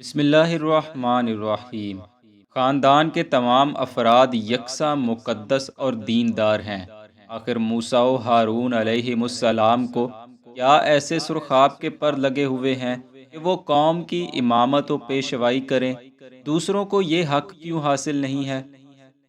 بسم اللہ الرحمن الرحیم۔ خاندان کے تمام افراد یکساں مقدس اور دیندار ہیں۔ آخر موسیٰ و ہارون علیہم السلام کو کیا ایسے سرخاب کے پر لگے ہوئے ہیں کہ وہ قوم کی امامت و پیشوائی کریں؟ دوسروں کو یہ حق کیوں حاصل نہیں ہے؟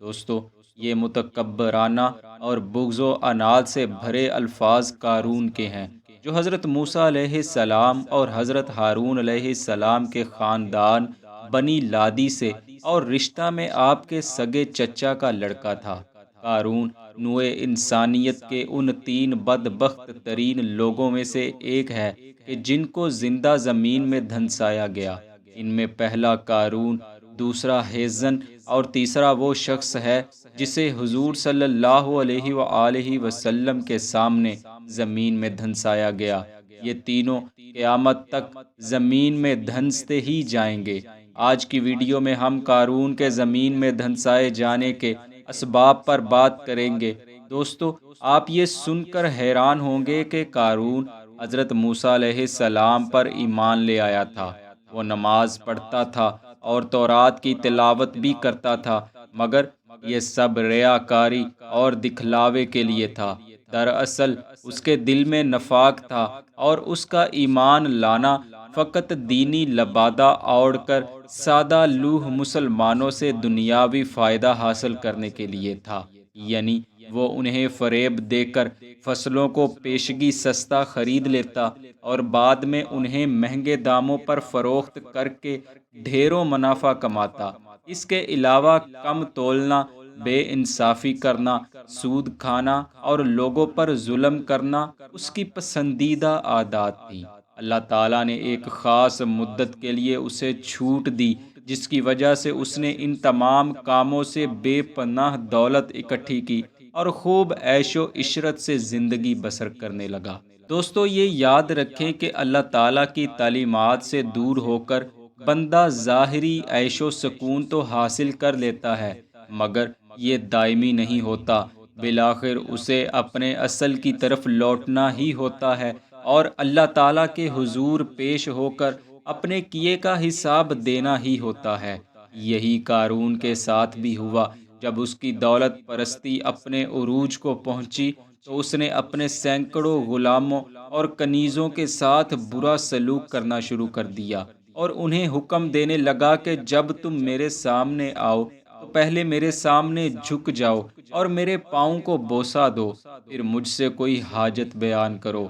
دوستو، یہ متکبرانہ اور بغض و عناد سے بھرے الفاظ قارون کے ہیں، جو حضرت موسیٰ علیہ السلام اور حضرت ہارون علیہ السلام کے خاندان بنی لادی سے اور رشتہ میں آپ کے سگے چچا کا لڑکا تھا۔ قارون نوع انسانیت کے ان تین بدبخت ترین لوگوں میں سے ایک ہے کہ جن کو زندہ زمین میں دھنسایا گیا۔ ان میں پہلا قارون، دوسرا ہیزن اور تیسرا وہ شخص ہے جسے حضور صلی اللہ علیہ وآلہ وسلم کے سامنے زمین میں دھنسایا گیا۔ یہ تینوں قیامت تک زمین میں دھنستے ہی جائیں گے۔ آج کی ویڈیو میں ہم قارون کے زمین میں دھنسائے جانے کے اسباب پر بات کریں گے۔ دوستو، آپ یہ سن کر حیران ہوں گے کہ قارون حضرت موسیٰ علیہ السلام پر ایمان لے آیا تھا۔ وہ نماز پڑھتا تھا اور تورات کی تلاوت بھی کرتا تھا، مگر یہ سب ریاکاری اور دکھلاوے کے لیے تھا۔ دراصل اس کے دل میں نفاق تھا اور اس کا ایمان لانا فقط دینی لبادہ اوڑھ کر سادہ لوح مسلمانوں سے دنیاوی فائدہ حاصل کرنے کے لیے تھا، یعنی وہ انہیں فریب دے کر فصلوں کو پیشگی سستا خرید لیتا اور بعد میں انہیں مہنگے داموں پر فروخت کر کے ڈھیروں منافع کماتا۔ اس کے علاوہ کم تولنا، بے انصافی کرنا، سود کھانا اور لوگوں پر ظلم کرنا اس کی پسندیدہ عادات تھیں۔ اللہ تعالیٰ نے ایک خاص مدت کے لیے اسے چھوٹ دی، جس کی وجہ سے اس نے ان تمام کاموں سے بے پناہ دولت اکٹھی کی اور خوب عیش و عشرت سے زندگی بسر کرنے لگا۔ دوستو، یہ یاد رکھیں کہ اللہ تعالیٰ کی تعلیمات سے دور ہو کر بندہ ظاہری عیش و سکون تو حاصل کر لیتا ہے، مگر یہ دائمی نہیں ہوتا۔ بالآخر اسے اپنے اصل کی طرف لوٹنا ہی ہوتا ہے اور اللہ تعالیٰ کے حضور پیش ہو کر اپنے کیے کا حساب دینا ہی ہوتا ہے۔ یہی قارون کے ساتھ بھی ہوا۔ جب اس کی دولت پرستی اپنے عروج کو پہنچی تو اس نے اپنے سینکڑوں غلاموں اور کنیزوں کے ساتھ برا سلوک کرنا شروع کر دیا اور انہیں حکم دینے لگا کہ جب تم میرے سامنے آؤ تو پہلے میرے سامنے جھک جاؤ اور میرے پاؤں کو بوسہ دو، پھر مجھ سے کوئی حاجت بیان کرو۔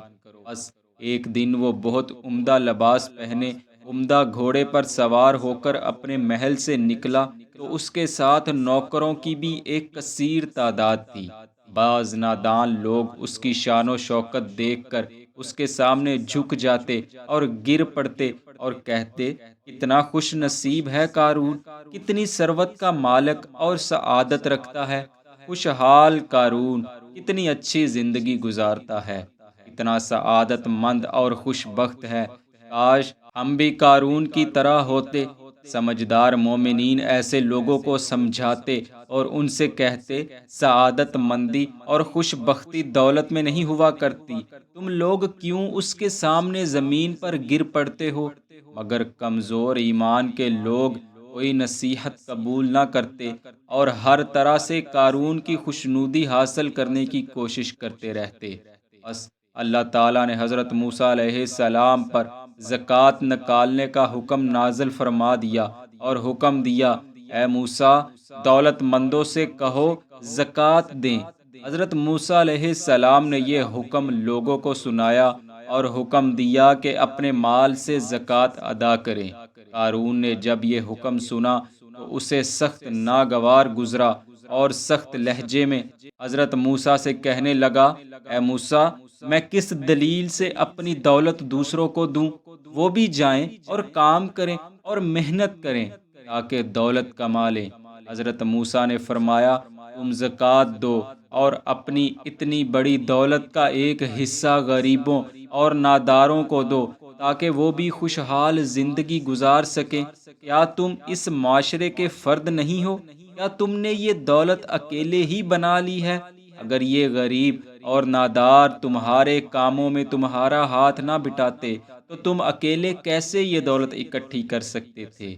بس ایک دن وہ بہت عمدہ لباس پہنے عمدہ گھوڑے پر سوار ہو کر اپنے محل سے نکلا تو اس کے ساتھ نوکروں کی بھی ایک کثیر تعداد تھی۔ بعض نادان لوگ اس کی شان و شوکت دیکھ کر اس کے سامنے جھک جاتے اور گر پڑتے اور کہتے، کتنا خوش نصیب ہے قارون، کتنی ثروت کا مالک اور سعادت رکھتا ہے۔ خوشحال قارون کتنی اچھی زندگی گزارتا ہے، اتنا سعادت مند اور خوش بخت ہے۔ کاش ہم بھی قارون کی طرح ہوتے۔ سمجھدار مومنین ایسے لوگوں کو سمجھاتے اور ان سے کہتے، سعادت مندی اور خوش بختی دولت میں نہیں ہوا کرتی، تم لوگ کیوں اس کے سامنے زمین پر گر پڑتے ہو؟ مگر کمزور ایمان کے لوگ کوئی نصیحت قبول نہ کرتے اور ہر طرح سے قارون کی خوشنودی حاصل کرنے کی کوشش کرتے رہتے۔ بس اللہ تعالیٰ نے حضرت موسیٰ علیہ السلام پر زکوٰۃ نکالنے کا حکم نازل فرما دیا اور حکم دیا، اے موسیٰ، دولت مندوں سے کہو زکوٰۃ دیں۔ حضرت موسیٰ علیہ السلام نے یہ حکم لوگوں کو سنایا اور حکم دیا کہ اپنے مال سے زکوٰۃ ادا کریں۔ قارون نے جب یہ حکم سنا تو اسے سخت ناگوار گزرا اور سخت لہجے میں حضرت موسیٰ سے کہنے لگا، اے موسیٰ، میں کس دلیل سے اپنی دولت دوسروں کو دوں؟ وہ بھی جائیں اور کام کریں اور محنت کریں تاکہ دولت کما لیں۔ حضرت موسیٰ نے فرمایا، تم زکوٰۃ دو اور اپنی اتنی بڑی دولت کا ایک حصہ غریبوں اور ناداروں کو دو تاکہ وہ بھی خوشحال زندگی گزار سکیں۔ کیا تم اس معاشرے کے فرد نہیں ہو؟ کیا تم نے یہ دولت اکیلے ہی بنا لی ہے؟ اگر یہ غریب اور نادار تمہارے کاموں میں تمہارا ہاتھ نہ بٹاتے تو تم اکیلے کیسے یہ دولت اکٹھی کر سکتے تھے؟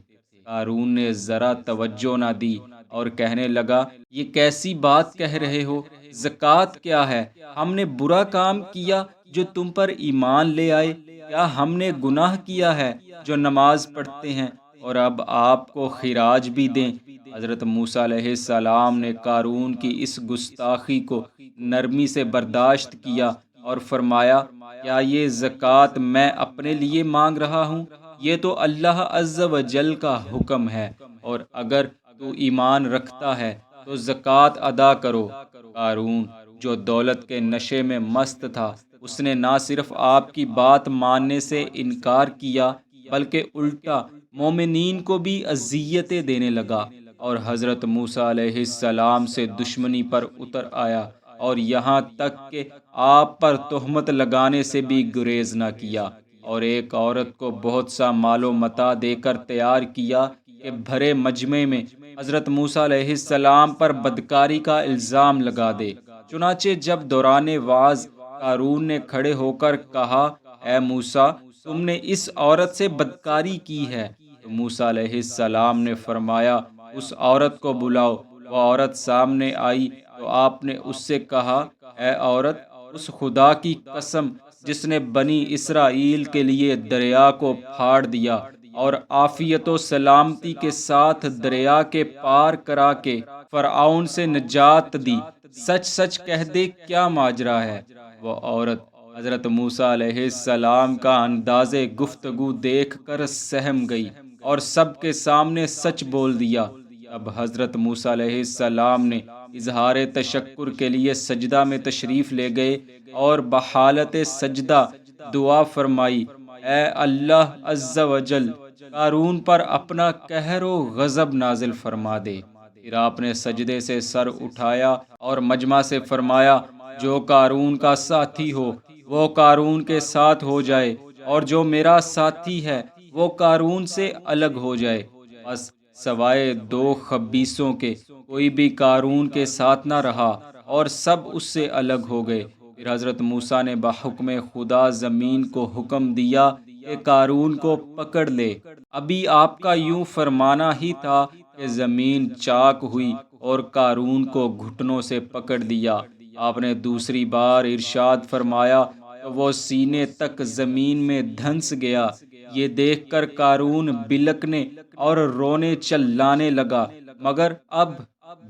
قارون نے ذرا توجہ نہ دی اور کہنے لگا، یہ کیسی بات کہہ رہے ہو؟ زکوٰۃ کیا ہے؟ ہم نے برا کام کیا جو تم پر ایمان لے آئے؟ کیا ہم نے گناہ کیا ہے جو نماز پڑھتے ہیں اور اب آپ کو خراج بھی دیں؟ حضرت موسیٰ علیہ السلام نے قارون کی اس گستاخی کو نرمی سے برداشت کیا اور فرمایا، کیا یہ زکوٰۃ میں اپنے لیے مانگ رہا ہوں؟ یہ تو اللہ عز و جل کا حکم ہے، اور اگر تو ایمان رکھتا ہے تو زکوٰۃ ادا کرو۔ قارون جو دولت کے نشے میں مست تھا، اس نے نہ صرف آپ کی بات ماننے سے انکار کیا بلکہ الٹا مومنین کو بھی اذیتیں دینے لگا، اور حضرت موسیٰ علیہ السلام سے دشمنی پر اتر آیا، اور یہاں تک کہ آپ پر تہمت لگانے سے بھی گریز نہ کیا، اور ایک عورت کو بہت سا مال و متاع دے کر تیار کیا کہ بھرے مجمع میں حضرت موسیٰ علیہ السلام پر بدکاری کا الزام لگا دے۔ چنانچہ جب دوران وعظ قارون نے کھڑے ہو کر کہا، اے موسیٰ، تم نے اس عورت سے بدکاری کی ہے، تو موسیٰ علیہ السلام نے فرمایا، اس عورت کو بلاؤ۔ وہ عورت سامنے آئی تو آپ نے اس سے کہا، اے عورت، اس خدا کی قسم جس نے بنی اسرائیل کے لیے دریا کو پھاڑ دیا اور عافیت و سلامتی کے ساتھ دریا کے پار کرا کے فرعون سے نجات دی، سچ سچ کہہ دے کیا ماجرا ہے؟ وہ عورت حضرت موسیٰ علیہ السلام کا انداز گفتگو دیکھ کر سہم گئی اور سب کے سامنے سچ بول دیا۔ اب حضرت موسیٰ علیہ السلام نے اظہار تشکر کے لیے سجدہ میں تشریف لے گئے اور بحالت سجدہ دعا فرمائی، اے اللہ عز و جل، قارون پر اپنا قہر و غضب نازل فرما دے۔ پھر آپ نے سجدے سے سر اٹھایا اور مجمع سے فرمایا، جو قارون کا ساتھی ہو وہ قارون کے ساتھ ہو جائے، اور جو میرا ساتھی ہے وہ قارون سے الگ ہو جائے۔ بس سوائے دو خبیثوں کے کوئی بھی قارون کے ساتھ نہ رہا، اور سب اس سے الگ ہو گئے۔ پھر حضرت موسیٰ نے بحکم خدا زمین کو حکم دیا کہ قارون کو پکڑ لے۔ ابھی آپ کا یوں فرمانا ہی تھا کہ زمین چاک ہوئی اور قارون کو گھٹنوں سے پکڑ دیا۔ آپ نے دوسری بار ارشاد فرمایا تو وہ سینے تک زمین میں دھنس گیا۔ یہ دیکھ کر قارون بلکنے اور رونے چلانے لگا، مگر اب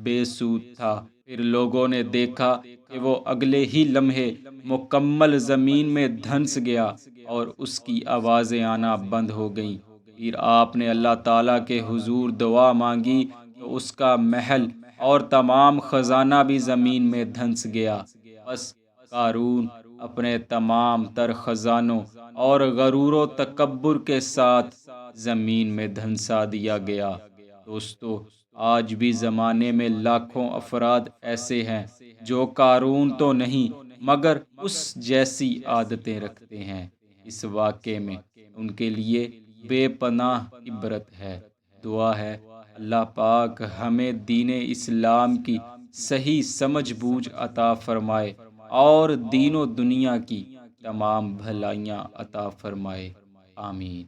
بے سود تھا۔ پھر لوگوں نے دیکھا کہ وہ اگلے ہی لمحے مکمل زمین میں دھنس گیا اور اس کی آوازیں آنا بند ہو گئیں۔ پھر آپ نے اللہ تعالیٰ کے حضور دعا مانگی تو اس کا محل اور تمام خزانہ بھی زمین میں دھنس گیا۔ بس قارون اپنے تمام تر خزانوں اور غرور و تکبر کے ساتھ زمین میں دھنسا دیا گیا۔ دوستو، آج بھی زمانے میں لاکھوں افراد ایسے ہیں جو قارون تو نہیں مگر اس جیسی عادتیں رکھتے ہیں۔ اس واقعے میں ان کے لیے بے پناہ عبرت ہے۔ دعا ہے اللہ پاک ہمیں دین اسلام کی صحیح سمجھ بوجھ عطا فرمائے اور دین و دنیا کی تمام بھلائیاں عطا فرمائے، آمین۔